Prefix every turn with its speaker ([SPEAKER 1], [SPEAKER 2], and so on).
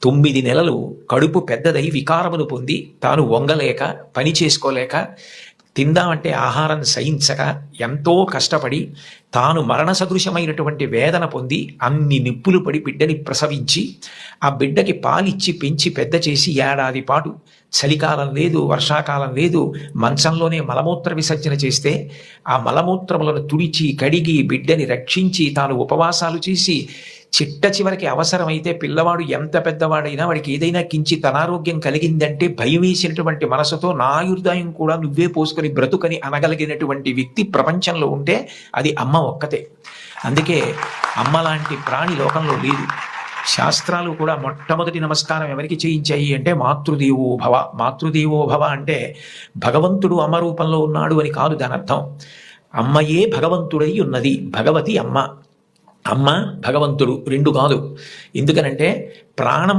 [SPEAKER 1] 9 నెలలు కడుపు పెద్దదై వికారమును పొంది తాను వంగలేక పని చేసుకోలేక తిందామంటే ఆహారం సహించక ఎంతో కష్టపడి తాను మరణ సదృశమైనటువంటి వేదన పొంది అన్ని నిప్పులు పడి బిడ్డని ప్రసవించి ఆ బిడ్డకి పాలిచ్చి పెంచి పెద్ద చేసి ఏడాది పాటు చలికాలం లేదు, వర్షాకాలం లేదు, మంచంలోనే మలమూత్ర విసర్జన చేస్తే ఆ మలమూత్రములను తుడిచి కడిగి బిడ్డని రక్షించి తాను ఉపవాసాలు చేసి చిట్ట చివరికి అవసరమైతే పిల్లవాడు ఎంత పెద్దవాడైనా వాడికి ఏదైనా కించిత్ అనారోగ్యం కలిగిందంటే భయం వేసినటువంటి మనసుతో నా ఆయుర్దాయం కూడా నువ్వే పోసుకొని బ్రతుకని అనగలిగినటువంటి వ్యక్తి ప్రపంచంలో ఉంటే అది అమ్మ ఒక్కతే. అందుకే అమ్మ లాంటి ప్రాణి లోకంలో లేదు. శాస్త్రాలు కూడా మొట్టమొదటి నమస్కారం ఎవరికి చేయించాయి అంటే మాతృదేవో భవ. మాతృదేవో భవ అంటే భగవంతుడు అమ్మ రూపంలో ఉన్నాడు అని కాదు దాని అర్థం. అమ్మయే భగవంతుడై ఉన్నది. భగవతి అమ్మ, అమ్మ భగవంతుడు రెండు కాదు. ఎందుకనంటే ప్రాణం